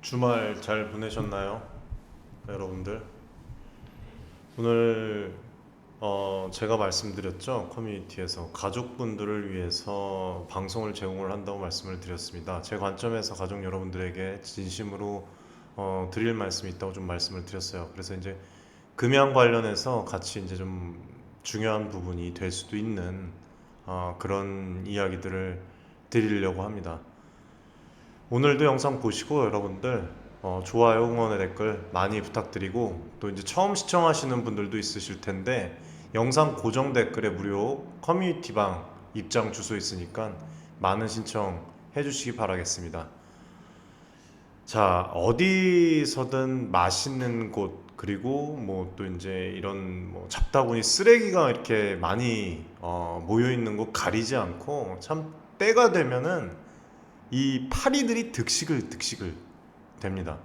주말 잘 보내셨나요? 여러분들. 오늘 제가 말씀드렸죠. 커뮤니티에서 가족분들을 위해서 방송을 제공을 한다고 말씀을 드렸습니다. 제 관점에서 가족 여러분들에게 진심으로 드릴 말씀이 있다고 좀 말씀을 드렸어요. 그래서 이제 금양 관련해서 같이 이제 좀 중요한 부분이 될 수도 있는 그런 이야기들을 드리려고 합니다. 오늘도 영상 보시고 여러분들 좋아요, 응원의 댓글 많이 부탁드리고, 또 이제 처음 시청하시는 분들도 있으실 텐데 영상 고정 댓글에 무료 커뮤니티방 입장 주소 있으니까 많은 신청해 주시기 바라겠습니다. 자, 어디서든 맛있는 곳, 그리고 뭐 또 이제 이런 뭐 잡다구니 쓰레기가 이렇게 많이 모여 있는 곳 가리지 않고, 참 때가 되면은 이 파리들이 득식을 됩니다.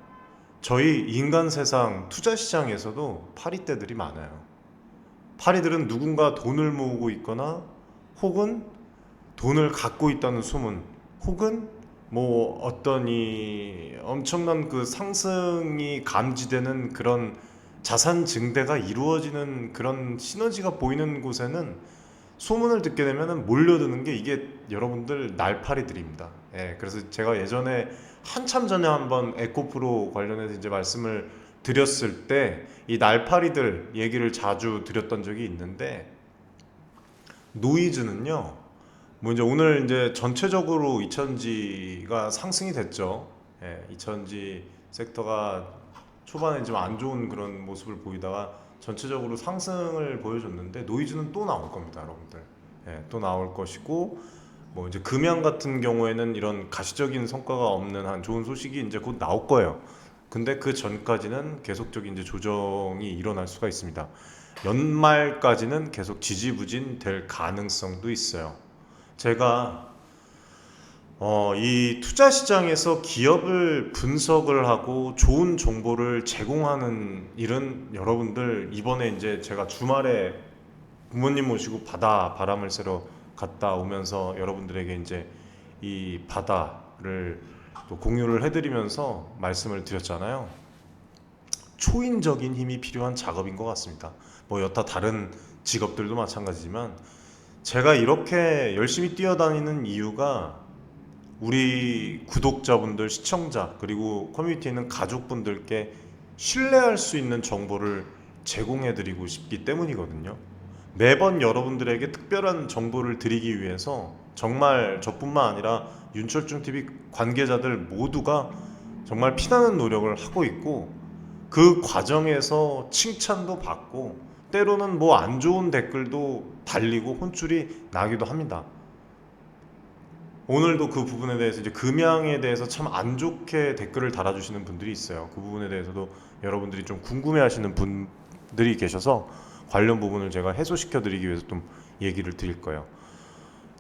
저희 인간 세상 투자 시장에서도 파리떼들이 많아요. 파리들은 누군가 돈을 모으고 있거나, 혹은 돈을 갖고 있다는 소문, 혹은 뭐 어떤 이 엄청난 그 상승이 감지되는 그런 자산 증대가 이루어지는 그런 시너지가 보이는 곳에는 소문을 듣게 되면 몰려드는 게 이게 여러분들 날파리들입니다. 예, 그래서 제가 예전에 한참 전에 한번 에코프로 관련해서 이제 말씀을 드렸을 때 이 날파리들 얘기를 자주 드렸던 적이 있는데, 노이즈는요, 뭐 이제 오늘 이제 전체적으로 2천지가 상승이 됐죠. 예, 2천지 섹터가 초반에 좀 안 좋은 그런 모습을 보이다가 전체적으로 상승을 보여줬는데, 노이즈는 또 나올 겁니다, 여러분들. 예, 또 나올 것이고, 뭐 이제 금양 같은 경우에는 이런 가시적인 성과가 없는 한 좋은 소식이 이제 곧 나올 거예요. 근데 그 전까지는 계속적인 이제 조정이 일어날 수가 있습니다. 연말까지는 계속 지지부진 될 가능성도 있어요. 제가 이 투자 시장에서 기업을 분석을 하고 좋은 정보를 제공하는 일은, 여러분들 이번에 이제 제가 주말에 부모님 모시고 바람을 쐬러 갔다 오면서 여러분들에게 이제 이 바다를 또 공유를 해드리면서 말씀을 드렸잖아요. 초인적인 힘이 필요한 작업인 것 같습니다. 뭐 여타 다른 직업들도 마찬가지지만, 제가 이렇게 열심히 뛰어다니는 이유가 우리 구독자분들, 시청자, 그리고 커뮤니티에 있는 가족분들께 신뢰할 수 있는 정보를 제공해드리고 싶기 때문이거든요. 매번 여러분들에게 특별한 정보를 드리기 위해서 정말 저뿐만 아니라 윤철중 TV 관계자들 모두가 정말 피나는 노력을 하고 있고, 그 과정에서 칭찬도 받고, 때로는 뭐 안 좋은 댓글도 달리고 혼쭐이 나기도 합니다. 오늘도 그 부분에 대해서 이제 금양에 대해서 참 안 좋게 댓글을 달아주시는 분들이 있어요. 그 부분에 대해서도 여러분들이 좀 궁금해하시는 분들이 계셔서 관련 부분을 제가 해소시켜 드리기 위해서 좀 얘기를 드릴 거예요.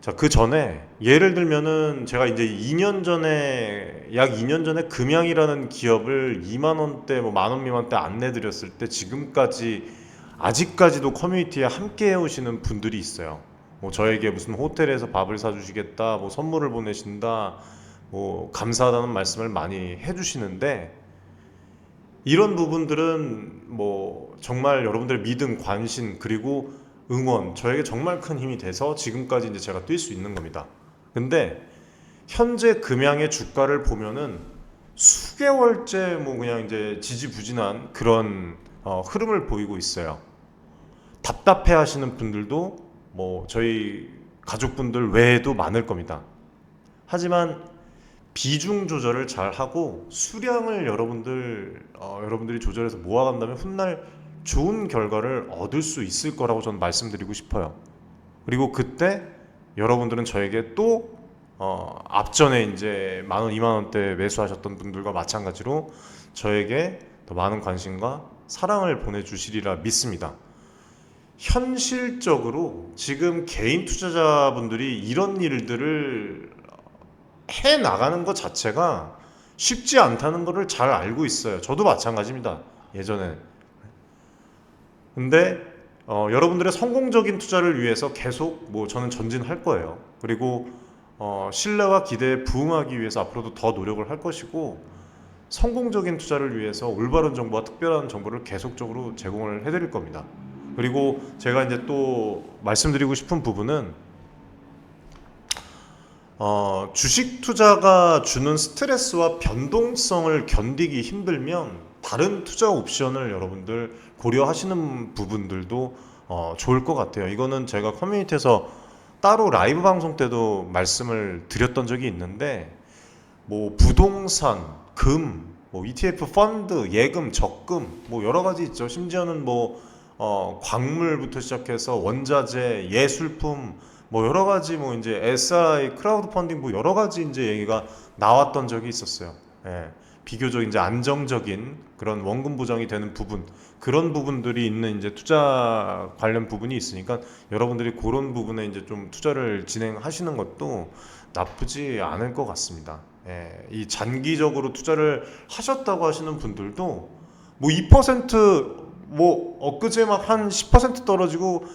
자, 그 전에 예를 들면은 제가 이제 2년 전에, 약 2년 전에 금양이라는 기업을 2만 원대, 뭐 만원 미만대 안내 드렸을 때 지금까지 아직까지도 커뮤니티에 함께 해오시는 분들이 있어요. 뭐 저에게 무슨 호텔에서 밥을 사주시겠다, 뭐 선물을 보내신다, 뭐 감사하다는 말씀을 많이 해주시는데, 이런 부분들은 뭐 정말 여러분들의 믿음, 관심, 그리고 응원, 저에게 정말 큰 힘이 돼서 지금까지 이제 제가 뛸 수 있는 겁니다. 근데 현재 금양의 주가를 보면은 수개월째 뭐 그냥 이제 지지부진한 그런 흐름을 보이고 있어요. 답답해 하시는 분들도 뭐 저희 가족분들 외에도 많을 겁니다. 하지만 비중 조절을 잘 하고 수량을 여러분들이 조절해서 모아간다면 훗날 좋은 결과를 얻을 수 있을 거라고 저는 말씀드리고 싶어요. 그리고 그때 여러분들은 저에게 또 앞전에 이제 만 원, 2만 원대 매수하셨던 분들과 마찬가지로 저에게 더 많은 관심과 사랑을 보내주시리라 믿습니다. 현실적으로 지금 개인 투자자분들이 이런 일들을 해 나가는 것 자체가 쉽지 않다는 것을 잘 알고 있어요. 저도 마찬가지입니다. 예전에. 근데 여러분들의 성공적인 투자를 위해서 계속 뭐 저는 전진할 거예요. 그리고 신뢰와 기대에 부응하기 위해서 앞으로도 더 노력을 할 것이고, 성공적인 투자를 위해서 올바른 정보와 특별한 정보를 계속적으로 제공을 해드릴 겁니다. 그리고 제가 이제 또 말씀드리고 싶은 부분은 주식 투자가 주는 스트레스와 변동성을 견디기 힘들면 다른 투자 옵션을 여러분들 고려하시는 부분들도 좋을 것 같아요. 이거는 제가 커뮤니티에서 따로 라이브 방송 때도 말씀을 드렸던 적이 있는데, 뭐 부동산, 금, 뭐 ETF 펀드, 예금, 적금, 뭐 여러 가지 있죠. 심지어는 뭐 광물부터 시작해서 원자재, 예술품, 뭐 여러 가지 뭐 이제 SI 크라우드 펀딩 뭐 여러 가지 이제 얘기가 나왔던 적이 있었어요. 예. 비교적 이제 안정적인 그런 원금 보장이 되는 부분, 그런 부분들이 있는 이제 투자 관련 부분이 있으니까 여러분들이 그런 부분에 이제 좀 투자를 진행하시는 것도 나쁘지 않을 것 같습니다. 예. 이 장기적으로 투자를 하셨다고 하시는 분들도 뭐 2%뭐 엊그제 막 한 10% 떨어지고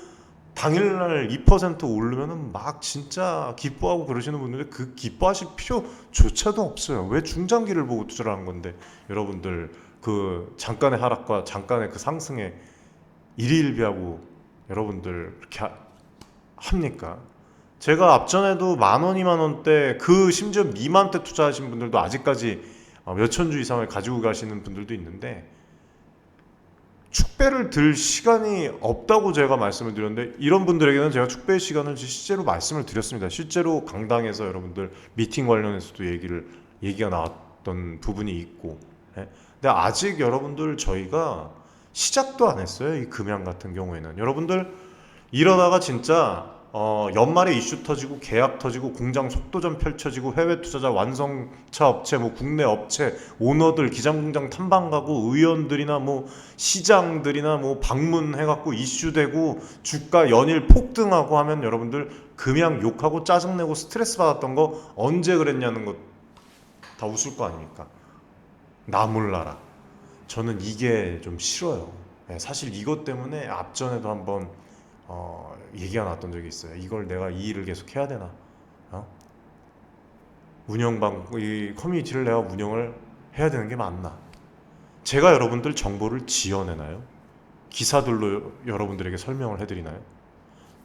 당일날 2% 오르면은 막 진짜 기뻐하고 그러시는 분들이 그 기뻐하실 필요조차도 없어요. 왜 중장기를 보고 투자를 하는 건데 여러분들 그 잠깐의 하락과 잠깐의 그 상승에 일희일비하고 여러분들 그렇게 합니까? 제가 앞전에도 만 원, 2만 원대 그 심지어 미만 대 투자하신 분들도 아직까지 몇천 주 이상을 가지고 가시는 분들도 있는데 축배를 들 시간이 없다고 제가 말씀을 드렸는데 이런 분들에게는 제가 축배의 시간을 실제로 말씀을 드렸습니다. 실제로 강당에서 여러분들 미팅 관련해서도 얘기가 나왔던 부분이 있고, 예. 근데 아직 여러분들 저희가 시작도 안 했어요. 이 금양 같은 경우에는 여러분들 이러다가 진짜 연말에 이슈 터지고 계약 터지고 공장 속도전 펼쳐지고 해외 투자자 완성차 업체 뭐 국내 업체 오너들 기장공장 탐방 가고 의원들이나 뭐 시장들이나 뭐 방문해갖고 이슈되고 주가 연일 폭등하고 하면 여러분들 금양 욕하고 짜증내고 스트레스 받았던 거 언제 그랬냐는 거 다 웃을 거 아닙니까? 나 몰라라. 저는 이게 좀 싫어요. 네, 사실 이것 때문에 앞전에도 한번 얘기가 나왔던 적이 있어요. 이걸 내가 이 일을 계속 해야 되나? 어? 이 커뮤니티를 내가 운영을 해야 되는 게 맞나? 제가 여러분들 정보를 지어내나요? 기사들로 여러분들에게 설명을 해드리나요?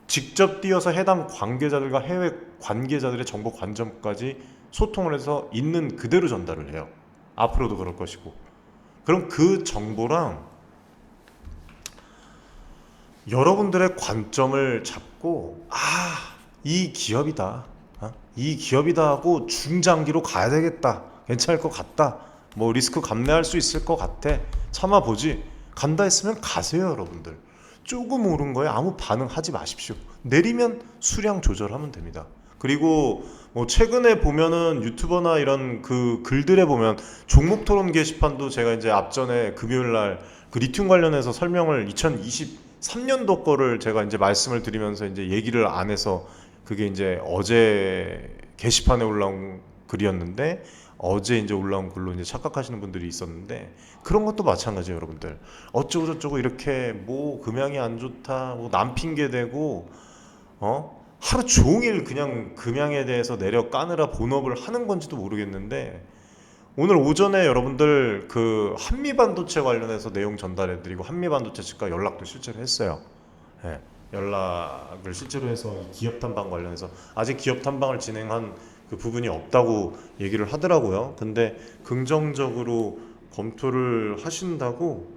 직접 뛰어서 해당 관계자들과 해외 관계자들의 정보 관점까지 소통을 해서 있는 그대로 전달을 해요. 앞으로도 그럴 것이고. 그럼 그 정보랑 여러분들의 관점을 잡고 이 기업이다. 이 기업이다 하고 중장기로 가야 되겠다. 괜찮을 것 같다. 뭐 리스크 감내할 수 있을 것 같아. 참아보지. 간다 했으면 가세요, 여러분들. 조금 오른 거에 아무 반응하지 마십시오. 내리면 수량 조절하면 됩니다. 그리고 뭐 최근에 보면은 유튜버나 이런 그 글들에 보면 종목 토론 게시판도 제가 이제 앞전에 금요일 날 그 리튬 관련해서 설명을 2023년도 거를 제가 이제 말씀을 드리면서 이제 얘기를 안 해서 그게 이제 어제 게시판에 올라온 글이었는데 어제 이제 올라온 글로 이제 착각하시는 분들이 있었는데 그런 것도 마찬가지예요, 여러분들. 어쩌고 저쩌고 이렇게 뭐 금양이 안 좋다, 뭐 남 핑계 대고 하루 종일 그냥 금양에 대해서 내려 까느라 본업을 하는 건지도 모르겠는데 오늘 오전에 여러분들 그 한미반도체 관련해서 내용 전달해드리고 한미반도체 측과 연락도 실제로 했어요. 예, 연락을 실제로 해서 이 기업 탐방 관련해서 아직 기업 탐방을 진행한 그 부분이 없다고 얘기를 하더라고요. 근데 긍정적으로 검토를 하신다고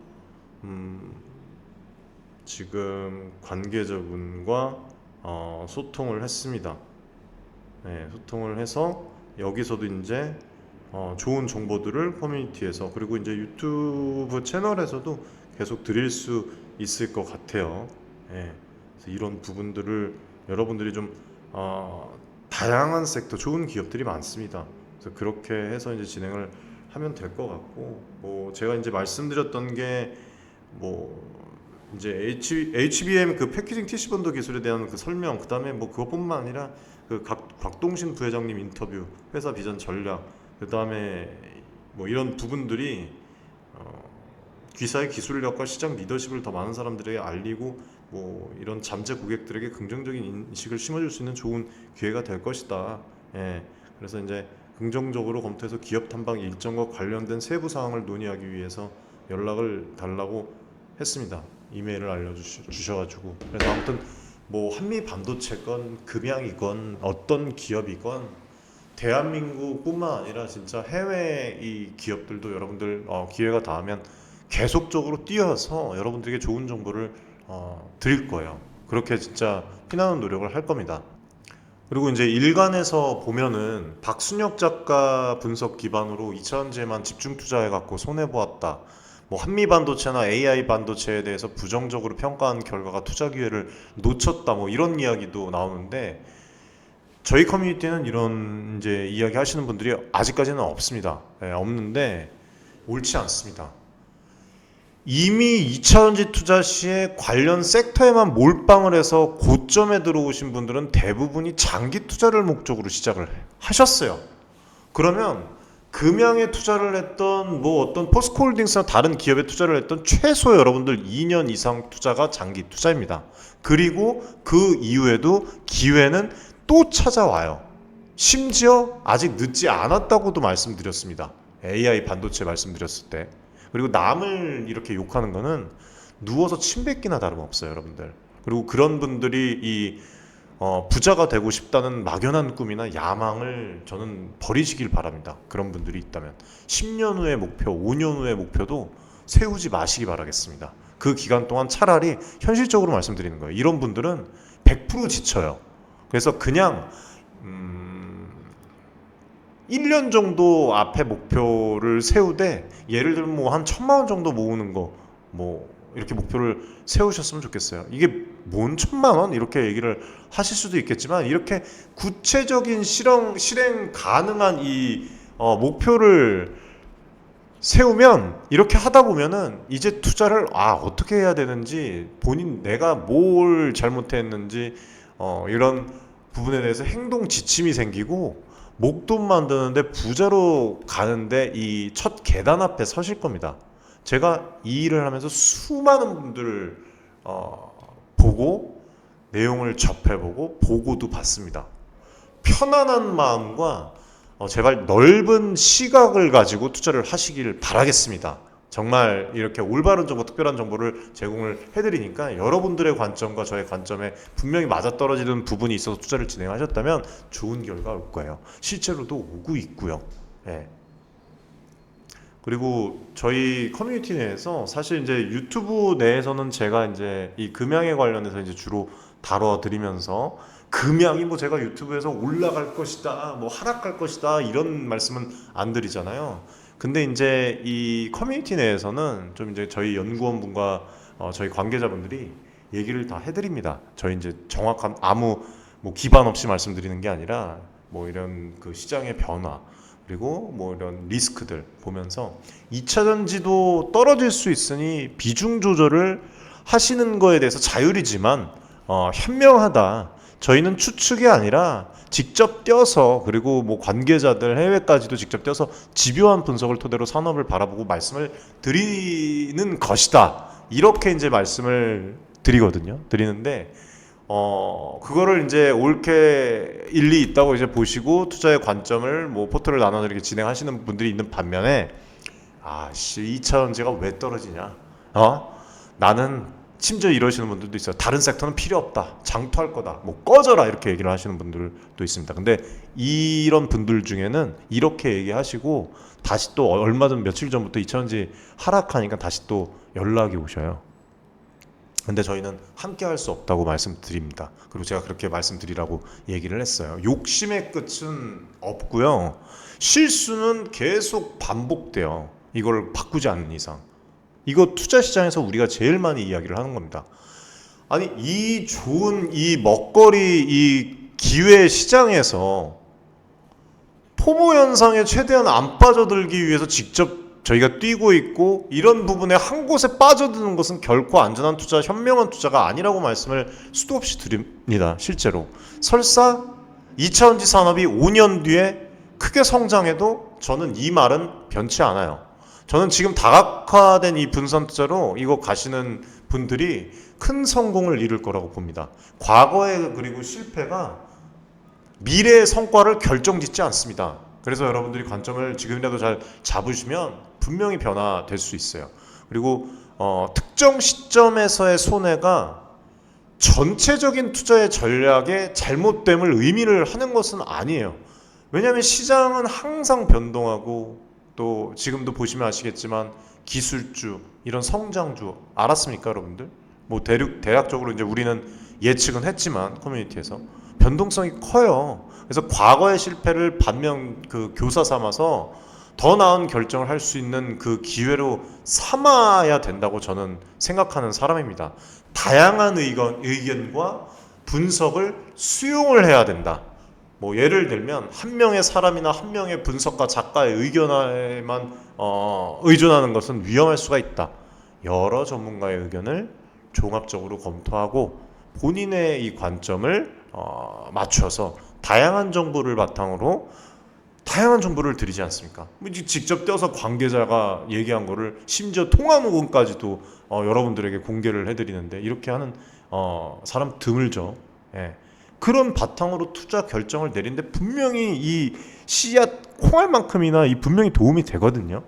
지금 관계자분과 소통을 했습니다. 네, 소통을 해서 여기서도 이제 좋은 정보들을 커뮤니티에서 그리고 이제 유튜브 채널에서도 계속 드릴 수 있을 것 같아요. 예, 그래서 이런 부분들을 여러분들이 좀 다양한 섹터 좋은 기업들이 많습니다. 그래서 그렇게 해서 이제 진행을 하면 될 것 같고 뭐 제가 이제 말씀드렸던 게 뭐 이제 HBM 그 패키징 TC본도 기술에 대한 그 설명 그다음에 뭐 그것뿐만 아니라 그 곽동신 부회장님 인터뷰 회사 비전 전략 그다음에 뭐 이런 부분들이 귀사의 기술력과 시장 리더십을 더 많은 사람들에게 알리고 뭐 이런 잠재 고객들에게 긍정적인 인식을 심어줄 수 있는 좋은 기회가 될 것이다. 예. 그래서 이제 긍정적으로 검토해서 기업 탐방 일정과 관련된 세부 사항을 논의하기 위해서 연락을 달라고 했습니다. 이메일을 알려주셔가지고. 그래서 아무튼 뭐 한미 반도체건 금양이건 어떤 기업이건 대한민국뿐만 아니라 진짜 해외 이 기업들도 여러분들 기회가 닿으면 계속적으로 뛰어서 여러분들에게 좋은 정보를 드릴 거예요. 그렇게 진짜 피나는 노력을 할 겁니다. 그리고 이제 일간에서 보면은 박순혁 작가 분석 기반으로 2차전지에만 집중 투자해갖고 손해보았다. 뭐 한미 반도체나 AI 반도체에 대해서 부정적으로 평가한 결과가 투자 기회를 놓쳤다. 뭐 이런 이야기도 나오는데 저희 커뮤니티는 이런 이제 이야기 하시는 분들이 아직까지는 없습니다. 네, 없는데 옳지 않습니다. 이미 2차전지 투자 시에 관련 섹터에만 몰빵을 해서 고점에 들어오신 분들은 대부분이 장기 투자를 목적으로 시작을 하셨어요. 그러면 금양에 투자를 했던 뭐 어떤 포스코홀딩스나 다른 기업에 투자를 했던 최소 여러분들 2년 이상 투자가 장기 투자입니다. 그리고 그 이후에도 기회는 또 찾아와요. 심지어 아직 늦지 않았다고도 말씀드렸습니다. AI 반도체 말씀드렸을 때. 그리고 남을 이렇게 욕하는 거는 누워서 침 뱉기나 다름없어요, 여러분들. 그리고 그런 분들이 이 부자가 되고 싶다는 막연한 꿈이나 야망을 저는 버리시길 바랍니다. 그런 분들이 있다면 10년 후의 목표, 5년 후의 목표도 세우지 마시기 바라겠습니다. 그 기간 동안 차라리 현실적으로 말씀드리는 거예요. 이런 분들은 100% 지쳐요. 그래서 그냥 1년 정도 앞에 목표를 세우되 예를 들면 뭐 한 1,000만 원 정도 모으는 거 뭐 이렇게 목표를 세우셨으면 좋겠어요. 이게 뭔 1,000만 원? 이렇게 얘기를 하실 수도 있겠지만 이렇게 구체적인 실행 가능한 이 목표를 세우면 이렇게 하다 보면은 이제 투자를 어떻게 해야 되는지 본인 내가 뭘 잘못했는지 이런 부분에 대해서 행동 지침이 생기고 목돈 만드는데 부자로 가는데 이 첫 계단 앞에 서실 겁니다. 제가 이 일을 하면서 수많은 분들을 보고 내용을 접해보고 보고도 받습니다. 편안한 마음과 제발 넓은 시각을 가지고 투자를 하시길 바라겠습니다. 정말 이렇게 올바른 정보, 특별한 정보를 제공을 해드리니까 여러분들의 관점과 저의 관점에 분명히 맞아떨어지는 부분이 있어서 투자를 진행하셨다면 좋은 결과 올 거예요. 실제로도 오고 있고요. 예. 그리고 저희 커뮤니티 내에서 사실 이제 유튜브 내에서는 제가 이제 이 금양에 관련해서 이제 주로 다뤄드리면서 금양이 뭐 제가 유튜브에서 올라갈 것이다, 뭐 하락할 것이다 이런 말씀은 안 드리잖아요. 근데 이제 이 커뮤니티 내에서는 좀 이제 저희 연구원분과 저희 관계자분들이 얘기를 다 해드립니다. 저희 이제 정확한 아무 뭐 기반 없이 말씀드리는 게 아니라 뭐 이런 그 시장의 변화 그리고 뭐 이런 리스크들 보면서 2차 전지도 떨어질 수 있으니 비중 조절을 하시는 거에 대해서 자율이지만 현명하다. 저희는 추측이 아니라 직접 뛰어서 그리고 뭐 관계자들 해외까지도 직접 뛰어서 집요한 분석을 토대로 산업을 바라보고 말씀을 드리는 것이다. 이렇게 이제 말씀을 드리는데 그거를 이제 옳게 일리 있다고 이제 보시고 투자의 관점을 뭐 포트를 나눠서 이렇게 진행하시는 분들이 있는 반면에 2차 전지가 왜 떨어지냐? 나는 심지어 이러시는 분들도 있어요. 다른 섹터는 필요 없다. 장투할 거다. 뭐 꺼져라 이렇게 얘기를 하시는 분들도 있습니다. 근데 이런 분들 중에는 이렇게 얘기하시고 다시 또 얼마 전 며칠 전부터 2차 전지 하락하니까 다시 또 연락이 오셔요. 근데 저희는 함께 할 수 없다고 말씀드립니다. 그리고 제가 그렇게 말씀드리라고 얘기를 했어요. 욕심의 끝은 없고요. 실수는 계속 반복돼요. 이걸 바꾸지 않는 이상. 이거 투자 시장에서 우리가 제일 많이 이야기를 하는 겁니다. 아니 이 좋은 이 먹거리 이 기회 시장에서 포모 현상에 최대한 안 빠져들기 위해서 직접 저희가 뛰고 있고 이런 부분에 한 곳에 빠져드는 것은 결코 안전한 투자, 현명한 투자가 아니라고 말씀을 수도 없이 드립니다. 실제로. 설사 2차전지 산업이 5년 뒤에 크게 성장해도 저는 이 말은 변치 않아요. 저는 지금 다각화된 이 분산 투자로 이거 가시는 분들이 큰 성공을 이룰 거라고 봅니다. 과거의 그리고 실패가 미래의 성과를 결정짓지 않습니다. 그래서 여러분들이 관점을 지금이라도 잘 잡으시면 분명히 변화될 수 있어요. 그리고 특정 시점에서의 손해가 전체적인 투자의 전략의 잘못됨을 의미를 하는 것은 아니에요. 왜냐하면 시장은 항상 변동하고 또 지금도 보시면 아시겠지만 기술주, 이런 성장주 알았습니까, 여러분들? 뭐 대략적으로 이제 우리는 예측은 했지만 커뮤니티에서 변동성이 커요. 그래서 과거의 실패를 반면 그 교사 삼아서 더 나은 결정을 할 수 있는 그 기회로 삼아야 된다고 저는 생각하는 사람입니다. 다양한 의견과 분석을 수용을 해야 된다. 뭐 예를 들면 한 명의 사람이나 한 명의 분석가 작가의 의견에만 의존하는 것은 위험할 수가 있다. 여러 전문가의 의견을 종합적으로 검토하고 본인의 이 관점을 맞춰서 다양한 정보를 바탕으로 다양한 정보를 드리지 않습니까? 직접 떼어서 관계자가 얘기한 거를 심지어 통화 녹음까지도 여러분들에게 공개를 해드리는데 이렇게 하는 사람 드물죠. 예. 그런 바탕으로 투자 결정을 내리는데 분명히 이 씨앗 콩알만큼이나 이 분명히 도움이 되거든요.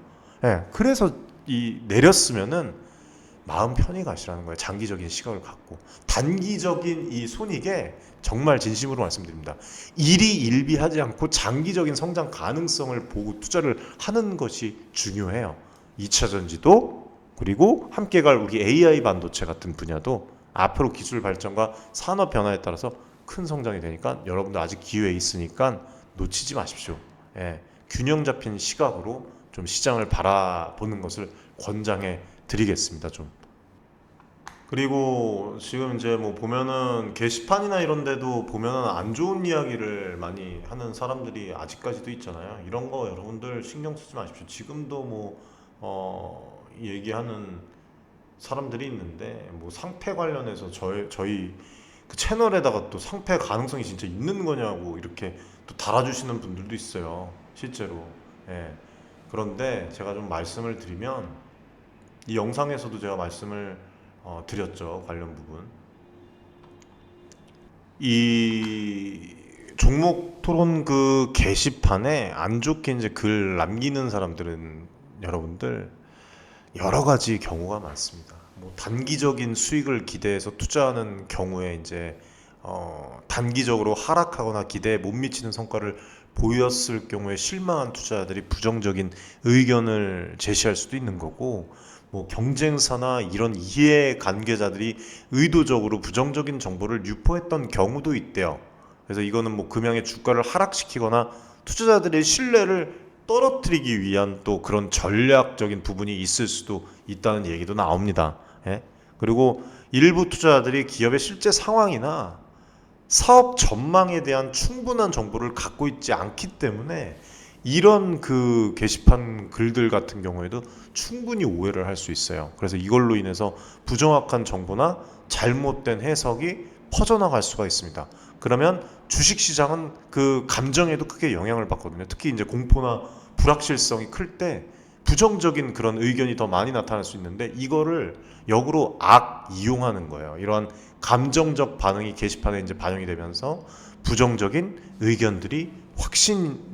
예. 그래서 이 내렸으면은 마음 편히 가시라는 거예요. 장기적인 시각을 갖고 단기적인 이 손익에 정말 진심으로 말씀드립니다. 일희일비하지 않고 장기적인 성장 가능성을 보고 투자를 하는 것이 중요해요. 2차 전지도 그리고 함께 갈 우리 AI 반도체 같은 분야도 앞으로 기술 발전과 산업 변화에 따라서 큰 성장이 되니까 여러분들 아직 기회 있으니까 놓치지 마십시오. 예, 균형 잡힌 시각으로 좀 시장을 바라보는 것을 권장해 드리겠습니다. 좀. 그리고 지금 이제 뭐 보면은 게시판이나 이런 데도 보면은 안 좋은 이야기를 많이 하는 사람들이 아직까지도 있잖아요. 이런 거 여러분들 신경 쓰지 마십시오. 지금도 뭐 얘기하는 사람들이 있는데 뭐 상패 관련해서 저희 그 채널에다가 또 상패 가능성이 진짜 있는 거냐고 이렇게 또 달아주시는 분들도 있어요. 실제로. 예. 그런데 제가 좀 말씀을 드리면 이 영상에서도 제가 말씀을 드렸죠. 관련 부분. 이 종목 토론 그 게시판에 안 좋게 이제 글 남기는 사람들은 여러분들 여러 가지 경우가 많습니다. 뭐 단기적인 수익을 기대해서 투자하는 경우에 이제 단기적으로 하락하거나 기대에 못 미치는 성과를 보였을 경우에 실망한 투자자들이 부정적인 의견을 제시할 수도 있는 거고, 뭐 경쟁사나 이런 이해 관계자들이 의도적으로 부정적인 정보를 유포했던 경우도 있대요. 그래서 이거는 뭐 금양의 주가를 하락시키거나 투자자들의 신뢰를 떨어뜨리기 위한 또 그런 전략적인 부분이 있을 수도 있다는 얘기도 나옵니다. 예? 그리고 일부 투자자들이 기업의 실제 상황이나 사업 전망에 대한 충분한 정보를 갖고 있지 않기 때문에 이런 그 게시판 글들 같은 경우에도 충분히 오해를 할 수 있어요. 그래서 이걸로 인해서 부정확한 정보나 잘못된 해석이 퍼져나갈 수가 있습니다. 그러면 주식시장은 그 감정에도 크게 영향을 받거든요. 특히 이제 공포나 불확실성이 클 때 부정적인 그런 의견이 더 많이 나타날 수 있는데 이거를 역으로 이용하는 거예요. 이러한 감정적 반응이 게시판에 이제 반영이 되면서 부정적인 의견들이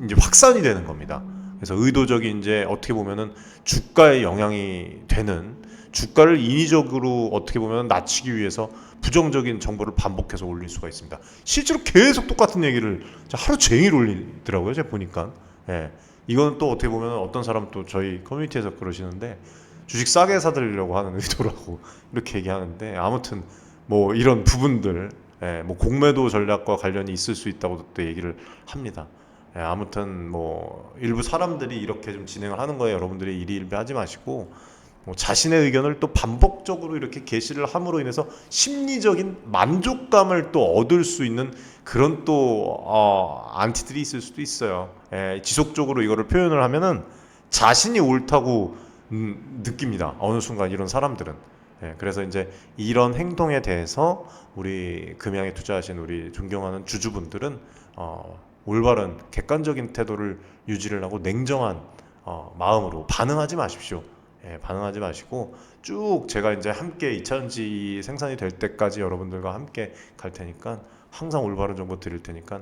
이제 확산이 되는 겁니다. 그래서 의도적인 이제 어떻게 보면은 주가에 영향이 되는, 주가를 인위적으로 어떻게 보면 낮추기 위해서 부정적인 정보를 반복해서 올릴 수가 있습니다. 실제로 계속 똑같은 얘기를 하루 종일 올리더라고요. 제가 보니까. 예. 이건 또 어떻게 보면 어떤 사람 또 저희 커뮤니티에서 그러시는데 주식 싸게 사들려고 하는 의도라고 이렇게 얘기하는데, 아무튼 뭐 이런 부분들, 뭐 공매도 전략과 관련이 있을 수 있다고 또 얘기를 합니다. 아무튼 뭐 일부 사람들이 이렇게 좀 진행을 하는 거에 여러분들이 일희일비하지 마시고, 뭐 자신의 의견을 또 반복적으로 이렇게 게시를 함으로 인해서 심리적인 만족감을 또 얻을 수 있는 그런 또 안티들이 있을 수도 있어요. 지속적으로 이거를 표현을 하면은 자신이 옳다고 느낍니다. 어느 순간 이런 사람들은. 그래서 이제 이런 행동에 대해서 우리 금양에 투자하신 우리 존경하는 주주분들은 올바른 객관적인 태도를 유지를 하고 냉정한 마음으로 반응하지 마십시오. 반응하지 마시고 쭉 제가 이제 함께 2차전지 생산이 될 때까지 여러분들과 함께 갈 테니까 항상 올바른 정보 드릴 테니까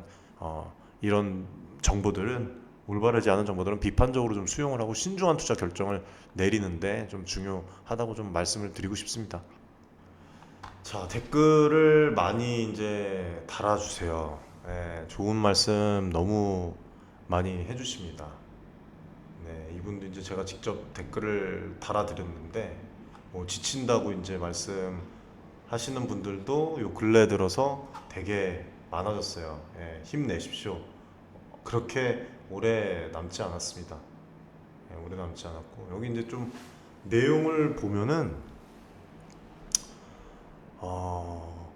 이런 정보들은 올바르지 않은 정보들은 비판적으로 좀 수용을 하고 신중한 투자 결정을 내리는데 좀 중요하다고 좀 말씀을 드리고 싶습니다. 자, 댓글을 많이 이제 달아주세요. 네, 좋은 말씀 너무 많이 해주십니다. 네, 이분도 이제 제가 직접 댓글을 달아드렸는데 뭐 지친다고 이제 말씀하시는 분들도 요 근래 들어서 되게 많아졌어요. 예, 힘내십시오. 그렇게 오래 남지 않았습니다. 예, 오래 남지 않았고 여기 이제 좀 내용을 보면은 어,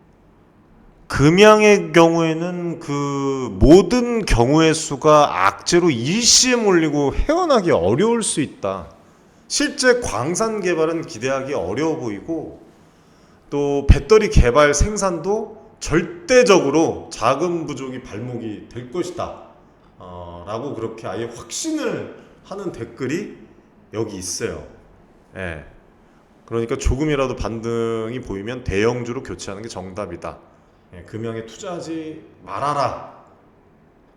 금양의 경우에는 그 모든 경우의 수가 악재로 일시에 몰리고 헤어나기 어려울 수 있다. 실제 광산 개발은 기대하기 어려워 보이고 또 배터리 개발 생산도 절대적으로 자금 부족이 발목이 될 것이다. 라고 그렇게 아예 확신을 하는 댓글이 여기 있어요. 예. 그러니까 조금이라도 반등이 보이면 대형주로 교체하는 게 정답이다. 예, 금형에 투자하지 말아라.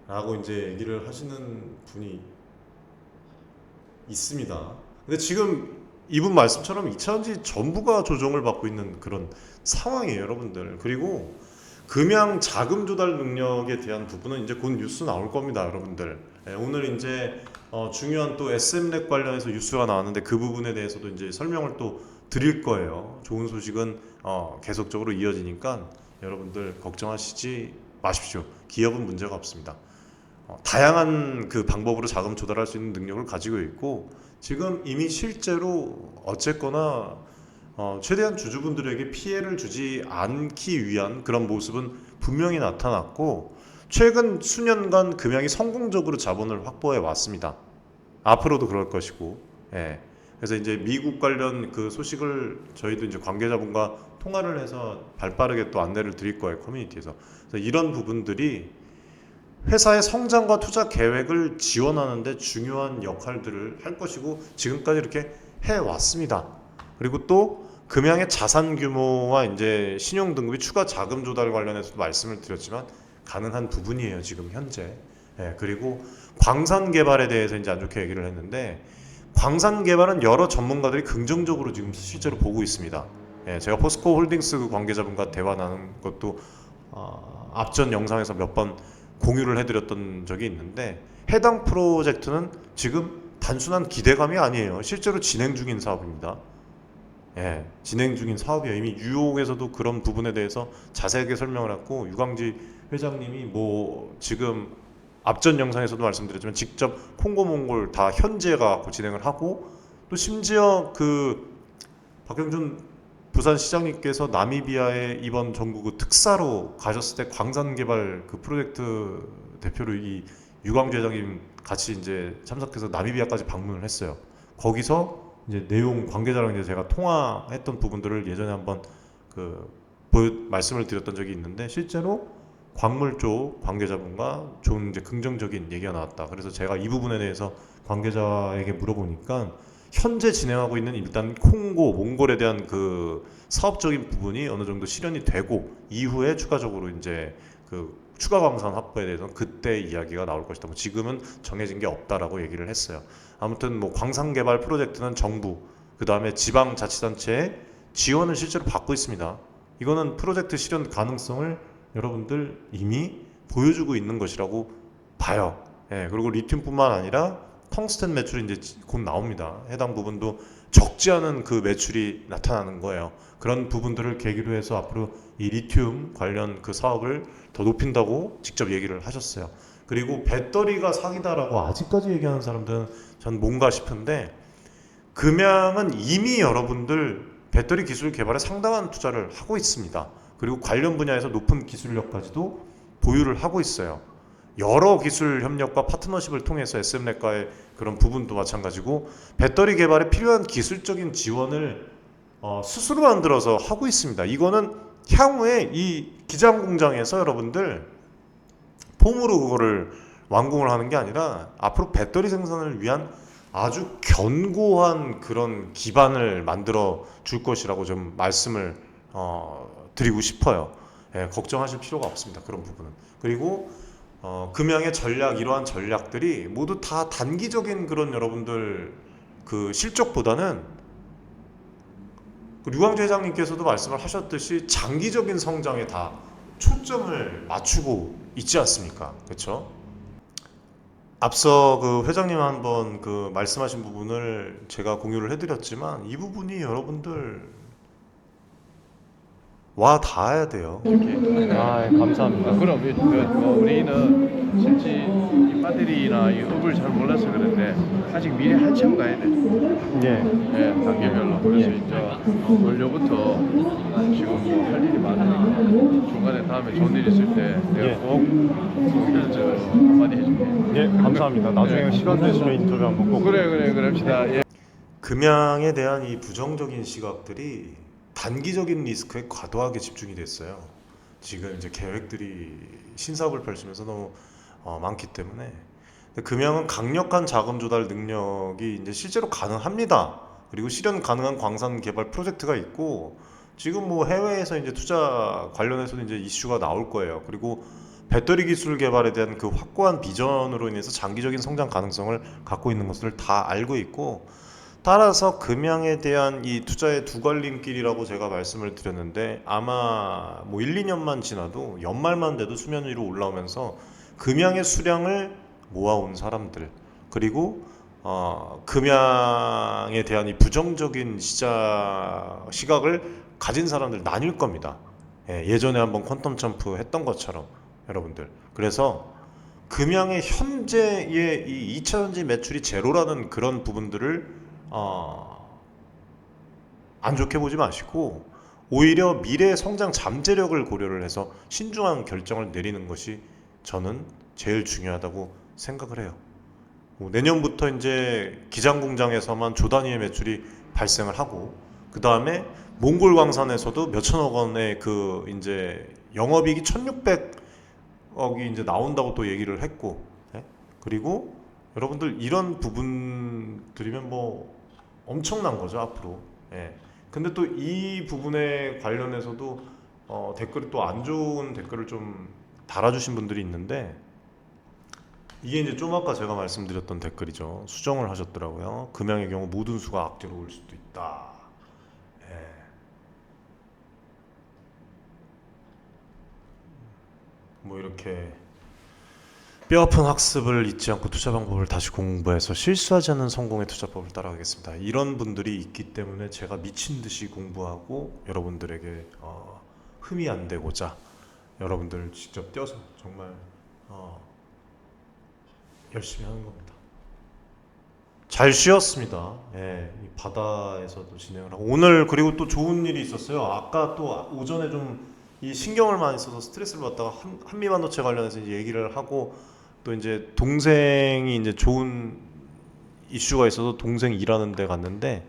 라고 이제 얘기를 하시는 분이 있습니다. 근데 지금 이분 말씀처럼 2차전지 전부가 조정을 받고 있는 그런 상황이에요, 여러분들. 그리고 금양 자금 조달 능력에 대한 부분은 이제 곧 뉴스 나올 겁니다, 여러분들. 예, 오늘 이제 중요한 또 SM랩 관련해서 뉴스가 나왔는데 그 부분에 대해서도 이제 설명을 또 드릴 거예요. 좋은 소식은 계속적으로 이어지니까 여러분들 걱정하시지 마십시오. 기업은 문제가 없습니다. 다양한 그 방법으로 자금 조달할 수 있는 능력을 가지고 있고 지금 이미 실제로 어쨌거나 최대한 주주분들에게 피해를 주지 않기 위한 그런 모습은 분명히 나타났고 최근 수년간 금양이 성공적으로 자본을 확보해 왔습니다. 앞으로도 그럴 것이고, 예. 그래서 이제 미국 관련 그 소식을 저희도 이제 관계자분과 통화를 해서 발빠르게 또 안내를 드릴 거예요, 커뮤니티에서. 그래서 이런 부분들이 회사의 성장과 투자 계획을 지원하는데 중요한 역할들을 할 것이고 지금까지 이렇게 해 왔습니다. 그리고 또 금양의 자산 규모와 이제 신용 등급이 추가 자금 조달 관련해서도 말씀을 드렸지만 가능한 부분이에요, 지금 현재. 예, 그리고 광산 개발에 대해서 이제 안 좋게 얘기를 했는데 광산 개발은 여러 전문가들이 긍정적으로 지금 실제로 보고 있습니다. 예, 제가 포스코 홀딩스 그 관계자분과 대화 나눈 것도 앞전 영상에서 몇 번 공유를 해드렸던 적이 있는데 해당 프로젝트는 지금 단순한 기대감이 아니에요. 실제로 진행 중인 사업입니다. 예, 진행 중인 사업이에요. 이미 뉴욕에서도 그런 부분에 대해서 자세하게 설명을 했고 유광지 회장님이 뭐 지금 앞전 영상에서도 말씀드렸지만 직접 콩고 몽골 다 현지에 가고 진행을 하고 또 심지어 그 박영준 부산시장님께서 나미비아에 이번 전국 특사로 가셨을 때 광산 개발 그 프로젝트 대표로 이 유광주 회장님 같이 이제 참석해서 나미비아까지 방문을 했어요. 거기서 이제 내용 관계자랑 이제 제가 통화했던 부분들을 예전에 한번 그 말씀을 드렸던 적이 있는데 실제로 광물 쪽 관계자분과 좋은 이제 긍정적인 얘기가 나왔다. 그래서 제가 이 부분에 대해서 관계자에게 물어보니까 현재 진행하고 있는 일단 콩고, 몽골에 대한 그 사업적인 부분이 어느 정도 실현이 되고 이후에 추가적으로 이제 그 추가 광산 확보에 대해서는 그때 이야기가 나올 것이다. 뭐 지금은 정해진 게 없다라고 얘기를 했어요. 아무튼 뭐 광산 개발 프로젝트는 정부, 그 다음에 지방자치단체의 지원을 실제로 받고 있습니다. 이거는 프로젝트 실현 가능성을 여러분들 이미 보여주고 있는 것이라고 봐요. 예, 그리고 리튬뿐만 아니라 텅스텐 매출이 이제 곧 나옵니다. 해당 부분도 적지 않은 그 매출이 나타나는 거예요. 그런 부분들을 계기로 해서 앞으로 이 리튬 관련 그 사업을 더 높인다고 직접 얘기를 하셨어요. 그리고 배터리가 사기다라고 아직까지 얘기하는 사람들은 전 뭔가 싶은데 금양은 이미 여러분들 배터리 기술 개발에 상당한 투자를 하고 있습니다. 그리고 관련 분야에서 높은 기술력까지도 보유를 하고 있어요. 여러 기술 협력과 파트너십을 통해서 SM랩과의 그런 부분도 마찬가지고 배터리 개발에 필요한 기술적인 지원을 스스로 만들어서 하고 있습니다. 이거는 향후에 이 기장 공장에서 여러분들 폼으로 그거를 완공을 하는 게 아니라 앞으로 배터리 생산을 위한 아주 견고한 그런 기반을 만들어 줄 것이라고 좀 말씀을 드리고 싶어요. 예, 걱정하실 필요가 없습니다. 그런 부분은. 그리고 금양의 전략 이러한 전략들이 모두 다 단기적인 그런 여러분들 그 실적보다는 그 류광재 회장님께서도 말씀을 하셨듯이 장기적인 성장에 다 초점을 맞추고 있지 않습니까? 그렇죠? 앞서 그 회장님 한번 그 말씀하신 부분을 제가 공유를 해드렸지만 이 부분이 여러분들 와 닿아야 돼요. 아, 예, 감사합니다. 그럼 우리는 실제 이 배터리나 이 업을 잘 몰라서 그런데 아직 미래 한참 가야 돼. 예, 예, 단계별로. 그래서 예. 이제 원료부터 지금 뭐 할 일이 많으니까 중간에 다음에 좋은 일 있을 때 내가 예. 꼭 저 한마디 해줄게. 예, 감사합니다. 나중에 네. 시간 되시면 인터뷰 한번 꼭. 그래 그럽시다. 예. 금양에 대한 이 부정적인 시각들이 단기적인 리스크에 과도하게 집중이 됐어요. 지금 이제 계획들이 신사업을 펼치면서 너무 많기 때문에 근데 금양은 강력한 자금 조달 능력이 이제 실제로 가능합니다. 그리고 실현 가능한 광산 개발 프로젝트가 있고 지금 뭐 해외에서 이제 투자 관련해서도 이제 이슈가 나올 거예요. 그리고 배터리 기술 개발에 대한 그 확고한 비전으로 인해서 장기적인 성장 가능성을 갖고 있는 것을 다 알고 있고 따라서 금양에 대한 이 투자의 두 갈림길이라고 제가 말씀을 드렸는데 아마 뭐 1, 2년만 지나도 연말만 돼도 수면 위로 올라오면서 금양의 수량을 모아온 사람들 그리고 금양에 대한 이 부정적인 시각을 가진 사람들 나뉠 겁니다. 예전에 한번 퀀텀 점프 했던 것처럼 여러분들. 그래서 금양의 현재의 이 2차전지 매출이 제로라는 그런 부분들을 안 좋게 보지 마시고 오히려 미래 성장 잠재력을 고려를 해서 신중한 결정을 내리는 것이 저는 제일 중요하다고 생각을 해요. 내년부터 이제 기장 공장에서만 조 단위의 매출이 발생을 하고 그 다음에 몽골 광산에서도 몇천억 원의 그 이제 영업이익이 1,600억이 이제 나온다고 또 얘기를 했고, 그리고 여러분들 이런 부분들이면 뭐 엄청난 거죠 앞으로. 근데 또 이 부분에 관련해서도 댓글이 또 안 좋은 댓글을 좀 달아주신 분들이 있는데 이게 이제 좀 아까 제가 말씀드렸던 댓글이죠. 수정을 하셨더라고요. 금양의 경우 모든 수가 악재로 올 수도 있다. 뭐 이렇게 뼈아픈 학습을 잊지 않고 투자 방법을 다시 공부해서 실수하지 않는 성공의 투자법을 따라가겠습니다. 이런 분들이 있기 때문에 제가 미친 듯이 공부하고 여러분들에게 흠이 안 되고자 여러분들 직접 뛰어서 정말 열심히 하는 겁니다. 잘 쉬었습니다. 이 바다에서도 진행을 하고 오늘 그리고 또 좋은 일이 있었어요. 아까 또 오전에 좀 이 신경을 많이 써서 스트레스를 받다가 한미 반도체 관련해서 이제 얘기를 하고 또 이제 동생이 이제 좋은 이슈가 있어서 동생 일하는 데 갔는데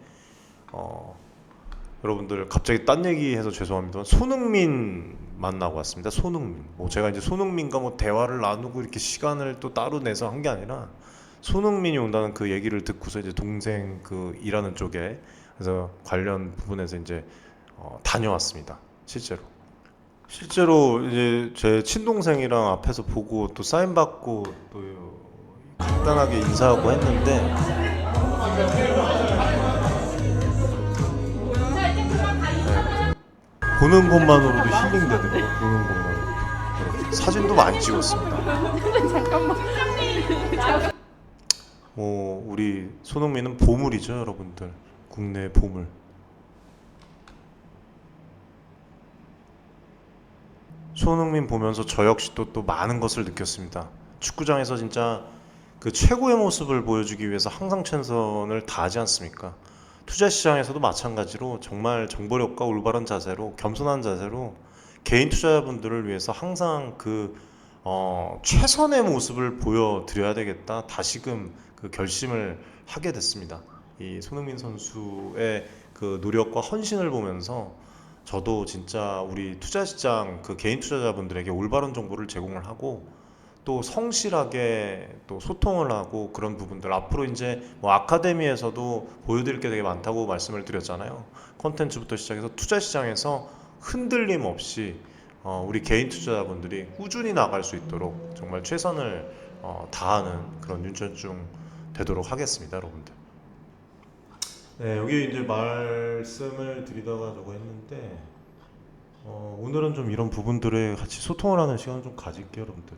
여러분들 갑자기 딴 얘기해서 죄송합니다만 손흥민 만나고 왔습니다. 손흥민. 뭐 제가 이제 손흥민과 뭐 대화를 나누고 이렇게 시간을 또 따로 내서 한 게 아니라 손흥민이 온다는 그 얘기를 듣고서 이제 동생 그 일하는 쪽에 그래서 관련 부분에서 이제 다녀왔습니다. 실제로 이제 제 친동생이랑 앞에서 보고 또 사인 받고 또 간단하게 인사하고 했는데 보는 것만으로도 힐링되더라고요. 보는 것만으로. 사진도 많이 찍었습니다. 우리 손흥민은 보물이죠, 여러분들. 국내 보물. 손흥민 보면서 저 역시 또 많은 것을 느꼈습니다. 축구장에서 진짜 그 최고의 모습을 보여주기 위해서 항상 최선을 다하지 않습니까? 투자 시장에서도 마찬가지로 정말 정보력과 올바른 자세로 겸손한 자세로 개인 투자자분들을 위해서 항상 그 최선의 모습을 보여드려야 되겠다. 다시금 그 결심을 하게 됐습니다. 이 손흥민 선수의 그 노력과 헌신을 보면서 저도 진짜 우리 투자 시장 그 개인 투자자분들에게 올바른 정보를 제공을 하고 또 성실하게 또 소통을 하고 그런 부분들 앞으로 이제 뭐 아카데미에서도 보여드릴 게 되게 많다고 말씀을 드렸잖아요. 콘텐츠부터 시작해서 투자 시장에서 흔들림 없이 우리 개인 투자자분들이 꾸준히 나갈 수 있도록 정말 최선을 다하는 그런 윤천중 되도록 하겠습니다, 여러분들. 네, 여기 이제 말씀을 드리다가 저거 했는데 오늘은 좀 이런 부분들에 같이 소통을 하는 시간을 좀 가질게요, 여러분들.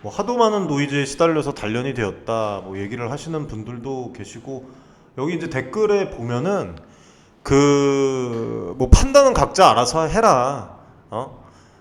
뭐 하도 많은 노이즈에 시달려서 단련이 되었다 뭐 얘기를 하시는 분들도 계시고, 여기 이제 댓글에 보면은 그 뭐 판단은 각자 알아서 해라.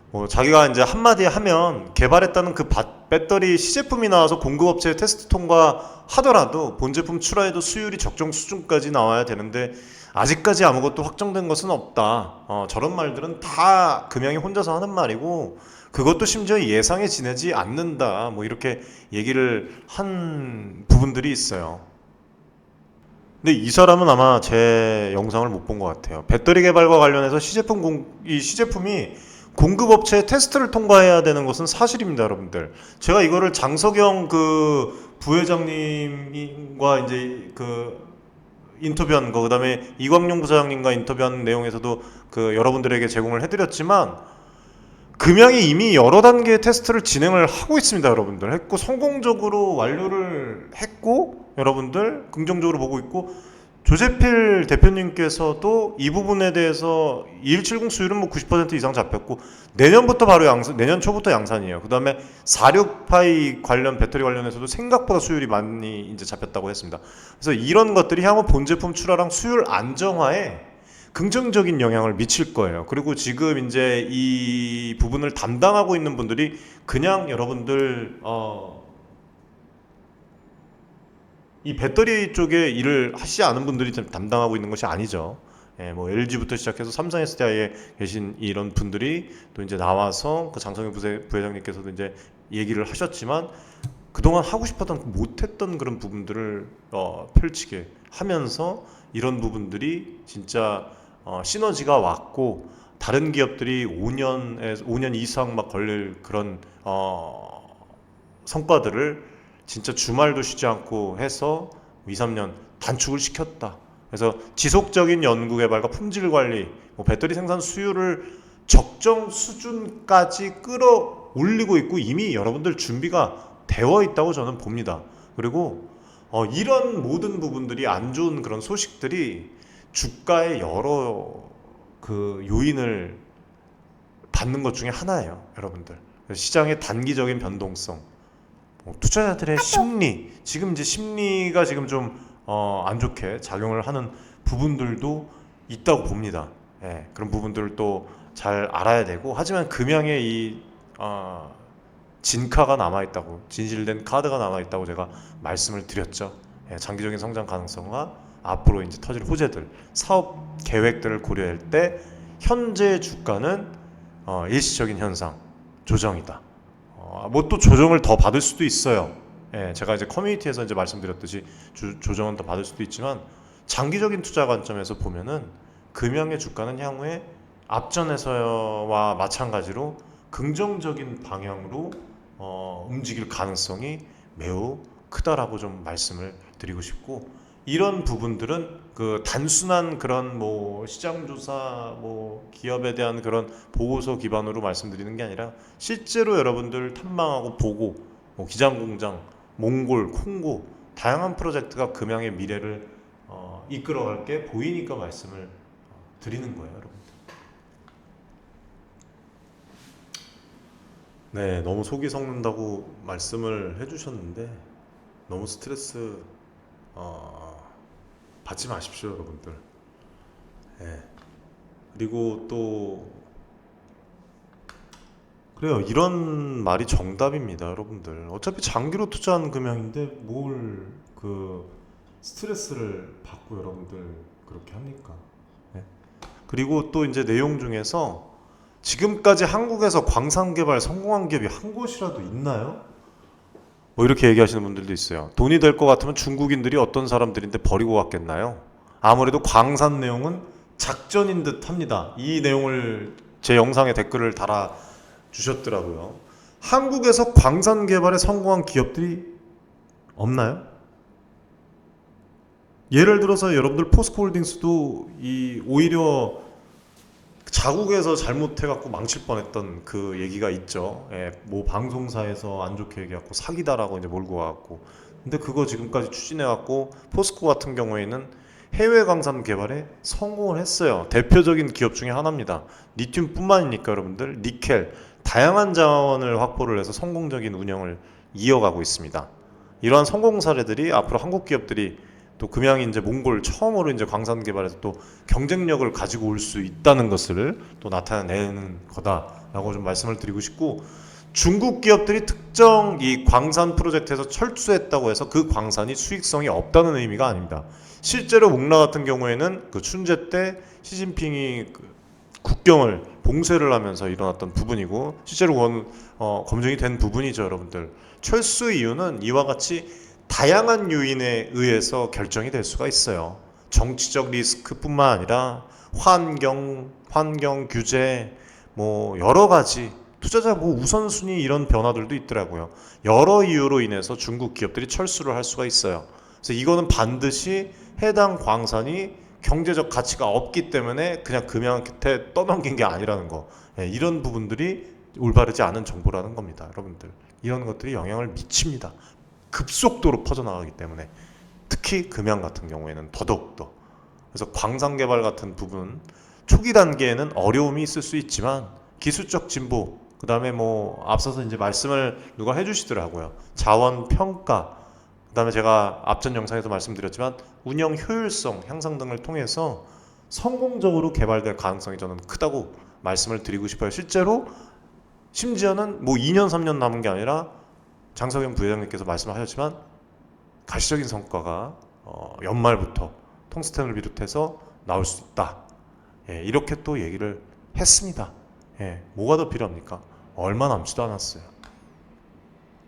뭐 자기가 이제 한마디 하면 개발했다는 그 배터리 시제품이 나와서 공급업체에 테스트 통과하더라도 본제품 출하에도 수율이 적정 수준까지 나와야 되는데 아직까지 아무것도 확정된 것은 없다. 저런 말들은 다 금양이 혼자서 하는 말이고 그것도 심지어 예상에 지내지 않는다. 뭐 이렇게 얘기를 한 부분들이 있어요. 근데 이 사람은 아마 제 영상을 못 본 것 같아요. 배터리 개발과 관련해서 이 시제품이 공급업체의 테스트를 통과해야 되는 것은 사실입니다, 여러분들. 제가 이거를 장석영 그 부회장님과 이제 그 인터뷰한 거, 그다음에 이광용 부사장님과 인터뷰한 내용에서도 그 여러분들에게 제공을 해드렸지만 금양이 이미 여러 단계의 테스트를 진행을 하고 있습니다, 여러분들. 했고 성공적으로 완료를 했고 여러분들 긍정적으로 보고 있고, 조재필 대표님께서도 이 부분에 대해서 2170 수율은 뭐 90% 이상 잡혔고 내년부터 바로 내년 초부터 양산이에요. 그 다음에 46파이 관련 배터리 관련해서도 생각보다 수율이 많이 이제 잡혔다고 했습니다. 그래서 이런 것들이 향후 본제품 출하랑 수율 안정화에 긍정적인 영향을 미칠 거예요. 그리고 지금 이제 이 부분을 담당하고 있는 분들이 그냥 여러분들 이 배터리 쪽에 일을 하시지 않은 분들이 담당하고 있는 것이 아니죠. 뭐 LG부터 시작해서 삼성 SDI에 계신 이런 분들이 또 이제 나와서 그 장성현 부회장님께서도 이제 얘기를 하셨지만 그동안 하고 싶었던 못했던 그런 부분들을 펼치게 하면서 이런 부분들이 진짜 시너지가 왔고 다른 기업들이 5년 이상 막 걸릴 그런 성과들을 진짜 주말도 쉬지 않고 해서 2, 3년 단축을 시켰다. 그래서 지속적인 연구개발과 품질관리, 뭐 배터리 생산 수율을 적정 수준까지 끌어올리고 있고 이미 여러분들 준비가 되어 있다고 저는 봅니다. 그리고 이런 모든 부분들이 안 좋은 그런 소식들이 주가의 여러 그 요인을 받는 것 중에 하나예요, 여러분들. 시장의 단기적인 변동성, 투자자들의 심리, 지금 이제 심리가 지금 좀 안 좋게 작용을 하는 부분들도 있다고 봅니다. 그런 부분들을 또 잘 알아야 되고, 하지만 금양에 이 진카가 남아있다고, 진실된 카드가 남아있다고 제가 말씀을 드렸죠. 장기적인 성장 가능성과 앞으로 이제 터질 호재들, 사업 계획들을 고려할 때 현재 주가는 일시적인 현상, 조정이다. 뭐 또 조정을 더 받을 수도 있어요. 제가 이제 커뮤니티에서 이제 말씀드렸듯이 조정은 더 받을 수도 있지만 장기적인 투자 관점에서 보면은 금양의 주가는 향후에 앞전에서와 마찬가지로 긍정적인 방향으로 움직일 가능성이 매우 크다라고 좀 말씀을 드리고 싶고, 이런 부분들은 그 단순한 그런 뭐 시장 조사, 뭐 기업에 대한 그런 보고서 기반으로 말씀드리는 게 아니라 실제로 여러분들 탐방하고 보고 뭐 기장공장, 몽골, 콩고 다양한 프로젝트가 금양의 미래를 이끌어갈 게 보이니까 말씀을 드리는 거예요, 여러분들. 네, 너무 속이 썩는다고 말씀을 해주셨는데 너무 스트레스 받지 마십시오, 여러분들. 그리고 또 그래요, 이런 말이 정답입니다, 여러분들. 어차피 장기로 투자하는 금양인데 뭘 그 스트레스를 받고 여러분들 그렇게 합니까? 그리고 또 이제 내용 중에서 지금까지 한국에서 광산 개발 성공한 기업이 한 곳이라도 있나요? 뭐 이렇게 얘기하시는 분들도 있어요. 돈이 될 것 같으면 중국인들이 어떤 사람들인데 버리고 갔겠나요? 아무래도 광산 내용은 작전인 듯 합니다. 이 내용을 제 영상에 댓글을 달아 주셨더라고요. 한국에서 광산 개발에 성공한 기업들이 없나요? 예를 들어서 여러분들 포스코홀딩스도 오히려 자국에서 잘못해갖고 망칠 뻔했던 그 얘기가 있죠. 예, 뭐 방송사에서 안 좋게 얘기하고 사기다라고 이제 몰고 와갖고. 근데 그거 지금까지 추진해갖고 포스코 같은 경우에는 해외 광산 개발에 성공을 했어요. 대표적인 기업 중에 하나입니다. 리튬뿐만이니까 여러분들 니켈 다양한 자원을 확보를 해서 성공적인 운영을 이어가고 있습니다. 이러한 성공 사례들이 앞으로 한국 기업들이 또 금양이 이제 몽골 처음으로 이제 광산 개발에서 또 경쟁력을 가지고 올 수 있다는 것을 또 나타내는 거다라고 좀 말씀을 드리고 싶고, 중국 기업들이 특정 이 광산 프로젝트에서 철수했다고 해서 그 광산이 수익성이 없다는 의미가 아닙니다. 실제로 몽라 같은 경우에는 그 춘제 때 시진핑이 그 국경을 봉쇄를 하면서 일어났던 부분이고, 실제로 검증이 된 부분이죠. 여러분들, 철수 이유는 이와 같이 다양한 요인에 의해서 결정이 될 수가 있어요. 정치적 리스크뿐만 아니라 환경 규제, 뭐 여러 가지 투자자 뭐 우선순위 이런 변화들도 있더라고요. 여러 이유로 인해서 중국 기업들이 철수를 할 수가 있어요. 그래서 이거는 반드시 해당 광산이 경제적 가치가 없기 때문에 그냥 금양한테 떠넘긴 게 아니라는 거. 예, 이런 부분들이 올바르지 않은 정보라는 겁니다. 여러분들, 이런 것들이 영향을 미칩니다. 급속도로 퍼져나가기 때문에, 특히 금양 같은 경우에는 더더욱더. 그래서 광산 개발 같은 부분 초기 단계에는 어려움이 있을 수 있지만 기술적 진보, 그 다음에 뭐 앞서서 이제 말씀을 누가 해주시더라고요. 자원 평가, 그 다음에 제가 앞전 영상에서 말씀드렸지만 운영 효율성 향상 등을 통해서 성공적으로 개발될 가능성이 저는 크다고 말씀을 드리고 싶어요. 실제로 심지어는 뭐 2년 3년 남은 게 아니라 장석영 부회장님께서 말씀하셨지만 가시적인 성과가 연말부터 텅스텐을 비롯해서 나올 수 있다. 예, 이렇게 또 얘기를 했습니다. 예, 뭐가 더 필요합니까? 얼마 남지도 않았어요.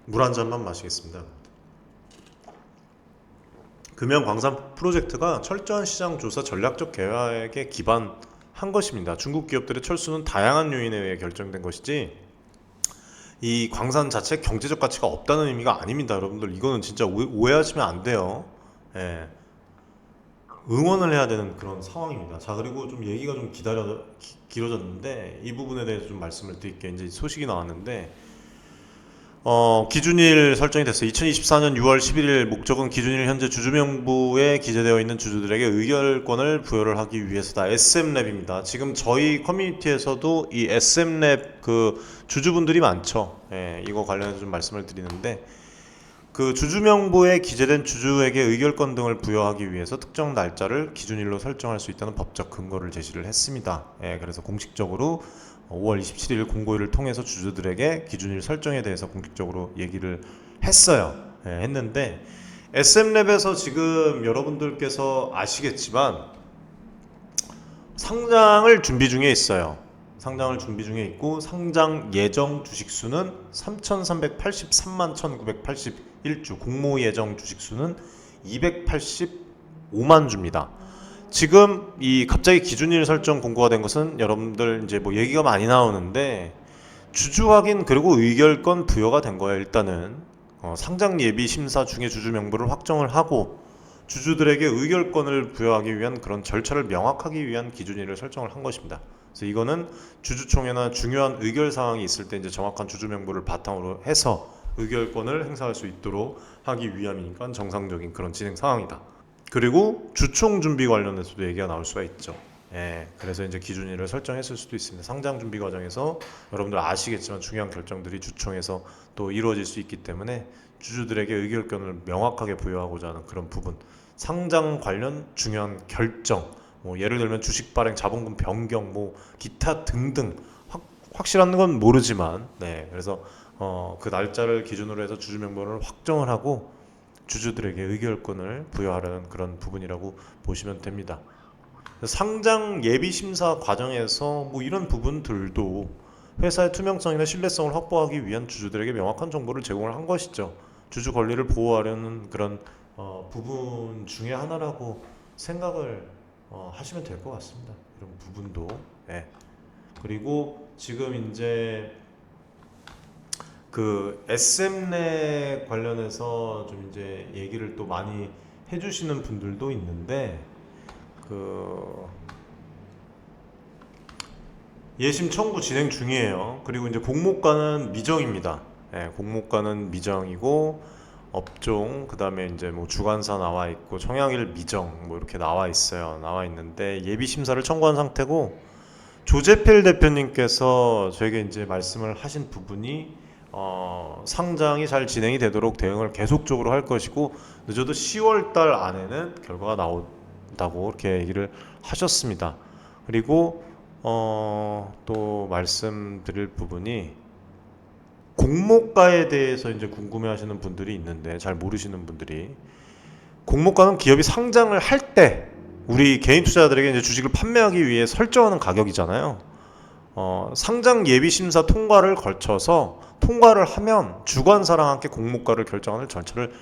물 한 잔만 마시겠습니다. 금양 광산 프로젝트가 철저한 시장 조사 전략적 계획에 기반한 것입니다. 중국 기업들의 철수는 다양한 요인에 의해 결정된 것이지 이 광산 자체 경제적 가치가 없다는 의미가 아닙니다. 여러분들, 이거는 진짜 오해하시면 안 돼요. 예. 응원을 해야 되는 그런 상황입니다. 자, 그리고 좀 얘기가 좀 길어졌는데 이 부분에 대해서 좀 말씀을 드릴게요. 이제 소식이 나왔는데 기준일 설정이 됐어요. 2024년 6월 11일 목적은 기준일 현재 주주명부에 기재되어 있는 주주들에게 의결권을 부여를 하기 위해서다. SM랩입니다. 지금 저희 커뮤니티에서도 이 SM랩 그 주주분들이 많죠. 예, 이거 관련해서 좀 말씀을 드리는데, 그 주주명부에 기재된 주주에게 의결권 등을 부여하기 위해서 특정 날짜를 기준일로 설정할 수 있다는 법적 근거를 제시를 했습니다. 예, 그래서 공식적으로 5월 27일 공고일을 통해서 주주들에게 기준일 설정에 대해서 공식적으로 얘기를 했어요. 예, 했는데 SM랩에서 지금 여러분들께서 아시겠지만 상장을 준비 중에 있어요. 상장을 준비 중에 있고 상장 예정 주식수는 3,383만 1,981주, 공모 예정 주식수는 285만 주입니다. 지금 이 갑자기 기준일 설정 공고가 된 것은 여러분들 이제 뭐 얘기가 많이 나오는데 주주 확인 그리고 의결권 부여가 된 거예요. 일단은 상장 예비 심사 중에 주주 명부를 확정을 하고 주주들에게 의결권을 부여하기 위한 그런 절차를 명확하기 위한 기준일을 설정을 한 것입니다. 그래서 이거는 주주총회나 중요한 의결 사항이 있을 때 이제 정확한 주주 명부를 바탕으로 해서 의결권을 행사할 수 있도록 하기 위함이니까 정상적인 그런 진행 상황이다. 그리고 주총 준비 관련해서도 얘기가 나올 수가 있죠. 예, 그래서 이제 기준일을 설정했을 수도 있습니다. 상장 준비 과정에서 여러분들 아시겠지만 중요한 결정들이 주총에서 또 이루어질 수 있기 때문에 주주들에게 의결권을 명확하게 부여하고자 하는 그런 부분, 상장 관련 중요한 결정, 뭐 예를 들면 주식 발행, 자본금 변경, 뭐 기타 등등 확실한 건 모르지만, 네, 그래서 그 날짜를 기준으로 해서 주주 명부를 확정을 하고 주주들에게 의결권을 부여하려는 그런 부분이라고 보시면 됩니다. 상장 예비 심사 과정에서 뭐 이런 부분들도 회사의 투명성이나 신뢰성을 확보하기 위한 주주들에게 명확한 정보를 제공을 한 것이죠. 주주 권리를 보호하려는 그런 부분 중에 하나라고 생각을 하시면 될 것 같습니다. 이런 부분도. 네. 그리고 지금 이제 그 SM랩 관련해서 좀 이제 얘기를 또 많이 해주시는 분들도 있는데, 그 예심 청구 진행 중이에요. 그리고 이제 공모가는 미정입니다. 예, 공모가는 미정이고 업종 그다음에 이제 뭐 주관사 나와 있고 청약일 미정 뭐 이렇게 나와 있어요. 나와 있는데 예비 심사를 청구한 상태고 조재필 대표님께서 저에게 이제 말씀을 하신 부분이 상장이 잘 진행이 되도록 대응을 계속적으로 할 것이고 늦어도 10월 달 안에는 결과가 나온다고 이렇게 얘기를 하셨습니다. 그리고 또 말씀드릴 부분이 공모가에 대해서 이제 궁금해하시는 분들이 있는데 잘 모르시는 분들이 공모가는 기업이 상장을 할 때 우리 개인 투자자들에게 이제 주식을 판매하기 위해 설정하는 가격이잖아요. 상장 예비 심사 통과를 거쳐서 통과를 하면 주관사랑 함께 공모가를 결정하는 절차를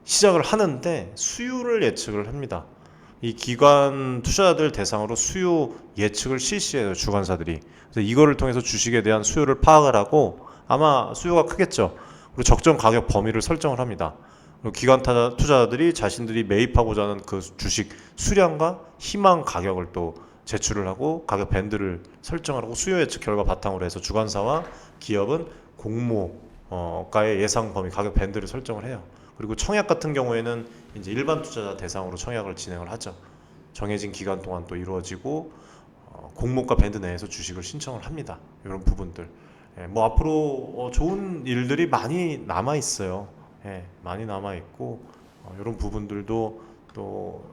시작을 하는데 수요를 예측을 합니다. 이 기관 투자자들 대상으로 수요 예측을 실시해요, 주관사들이. 그래서 이거를 통해서 주식에 대한 수요를 파악을 하고 아마 수요가 크겠죠. 그리고 적정 가격 범위를 설정을 합니다. 그리고 기관 투자자들이 자신들이 매입하고자 하는 그 주식 수량과 희망 가격을 또 제출을 하고 가격 밴드를 설정을 하고 수요 예측 결과 바탕으로 해서 주관사와 기업은 공모가의 예상 범위 가격 밴드를 설정을 해요. 그리고 청약 같은 경우에는 이제 일반 투자자 대상으로 청약을 진행을 하죠. 정해진 기간 동안 또 이루어지고 공모가 밴드 내에서 주식을 신청을 합니다. 이런 부분들. 예, 뭐 앞으로 좋은 일들이 많이 남아 있어요. 예, 많이 남아 있고 이런 부분들도 또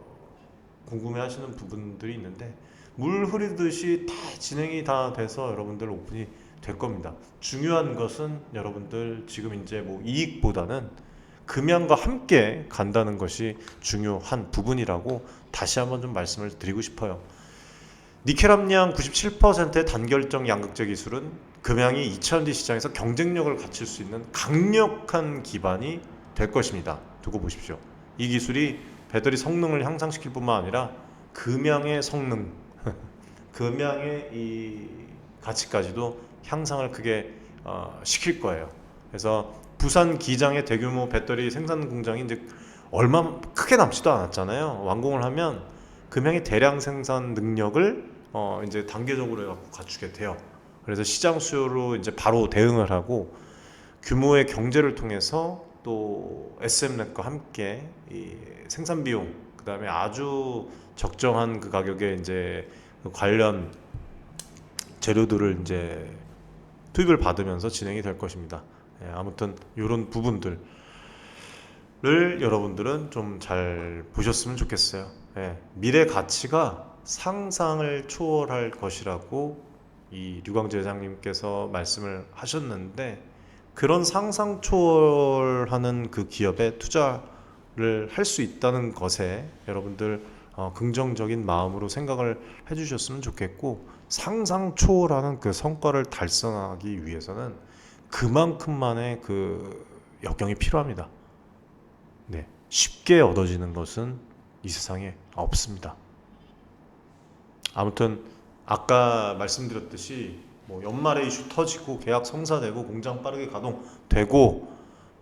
궁금해하시는 부분들이 있는데 물 흐르듯이 다 진행이 다 돼서 여러분들 오픈이 될 겁니다. 중요한 것은 여러분들 지금 이제 뭐 이익보다는 금양과 함께 간다는 것이 중요한 부분이라고 다시 한번 좀 말씀을 드리고 싶어요. 니켈 함량 97%의 단결정 양극재 기술은 금양이 2차전지 시장에서 경쟁력을 갖출 수 있는 강력한 기반이 될 것입니다. 두고 보십시오. 이 기술이 배터리 성능을 향상시킬 뿐만 아니라 금양의 성능, 금양의 이 가치까지도 향상을 크게 시킬 거예요. 그래서 부산 기장의 대규모 배터리 생산 공장이 이제 얼마 크게 남지도 않았잖아요. 완공을 하면 금양의 대량 생산 능력을 이제 단계적으로 해갖고 갖추게 돼요. 그래서 시장 수요로 이제 바로 대응을 하고 규모의 경제를 통해서 또 SM넷과 함께 이 생산 비용 그다음에 아주 적정한 그 가격에 이제 그 관련 재료들을 이제 투입을 받으면서 진행이 될 것입니다. 예, 아무튼 이런 부분들을 여러분들은 좀 잘 보셨으면 좋겠어요. 예, 미래 가치가 상상을 초월할 것이라고 이 류광재 회장님께서 말씀을 하셨는데 그런 상상 초월하는 그 기업에 투자를 할 수 있다는 것에 여러분들 긍정적인 마음으로 생각을 해주셨으면 좋겠고 상상 초월하는 그 성과를 달성하기 위해서는 그만큼만의 그 역경이 필요합니다. 네, 쉽게 얻어지는 것은 이 세상에 없습니다. 아무튼 아까 말씀드렸듯이 뭐 연말에 이슈 터지고 계약 성사되고 공장 빠르게 가동되고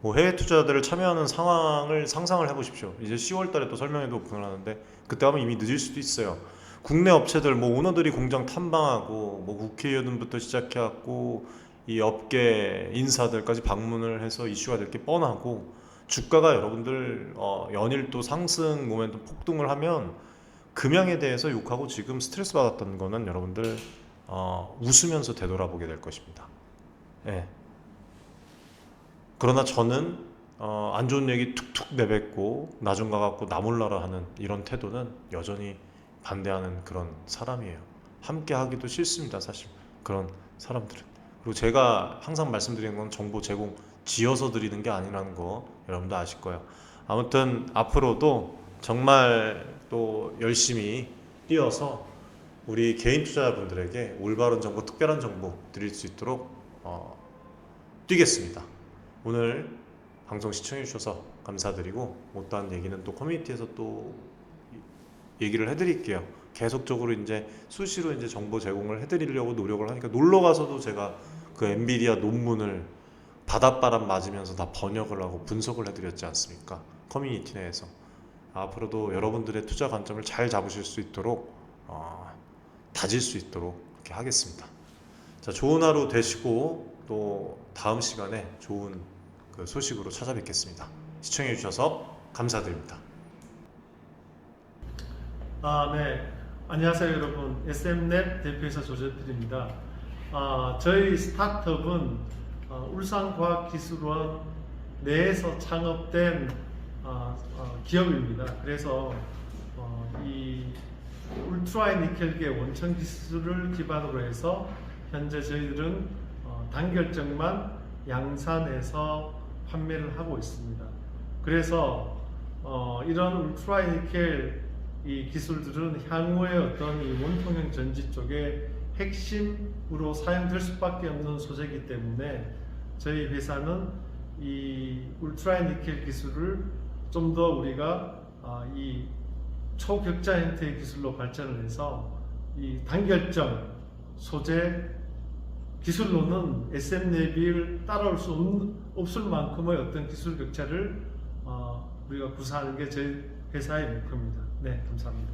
뭐 해외 투자자들을 참여하는 상황을 상상을 해보십시오. 이제 10월 달에 또 설명회도 오픈을 하는데 그때 하면 이미 늦을 수도 있어요. 국내 업체들 뭐 오너들이 공장 탐방하고 뭐 국회의원부터 시작해갖고 이 업계 인사들까지 방문을 해서 이슈가 될 게 뻔하고 주가가 여러분들 연일 또 상승 모멘텀 폭등을 하면 금양에 대해서 욕하고 지금 스트레스 받았던 거는 여러분들 웃으면서 되돌아보게 될 것입니다. 예. 그러나 저는 안 좋은 얘기 툭툭 내뱉고 나중 가갖고 나 몰라라 하는 이런 태도는 여전히 반대하는 그런 사람이에요. 함께 하기도 싫습니다. 사실 그런 사람들은. 그리고 제가 항상 말씀드리는 건 정보 제공 지어서 드리는 게 아니라는 거 여러분도 아실 거예요. 아무튼 앞으로도 정말 또 열심히 뛰어서 우리 개인 투자자분들에게 올바른 정보, 특별한 정보 드릴 수 있도록 뛰겠습니다. 오늘 방송 시청해 주셔서 감사드리고 못다한 얘기는 또 커뮤니티에서 또 얘기를 해드릴게요. 계속적으로 이제 수시로 이제 정보 제공을 해드리려고 노력을 하니까 놀러 가서도 제가 그 엔비디아 논문을 바닷바람 맞으면서 다 번역을 하고 분석을 해드렸지 않습니까? 커뮤니티 내에서 앞으로도 여러분들의 투자 관점을 잘 잡으실 수 있도록 다질 수 있도록 이렇게 하겠습니다. 자, 좋은 하루 되시고 또 다음 시간에 좋은 그 소식으로 찾아뵙겠습니다. 시청해 주셔서 감사드립니다. 네. 안녕하세요, 여러분. SM넷 대표이사 조재필입니다. 저희 스타트업은 울산과학기술원 내에서 창업된 기업입니다. 그래서 이 울트라 니켈계 원천 기술을 기반으로 해서 현재 저희들은 단결정만 양산해서 판매를 하고 있습니다. 그래서 이런 울트라 니켈 이 기술들은 향후에 어떤 이 원통형 전지 쪽에 핵심으로 사용될 수밖에 없는 소재이기 때문에 저희 회사는 이 울트라 니켈 기술을 좀 더 우리가 이 초격자 형태의 기술로 발전을 해서 이 단결정 소재 기술로는 SM넷을 따라올 수 없을 만큼의 어떤 기술 격차를 우리가 구사하는 게 저희 회사의 목표입니다. 네, 감사합니다.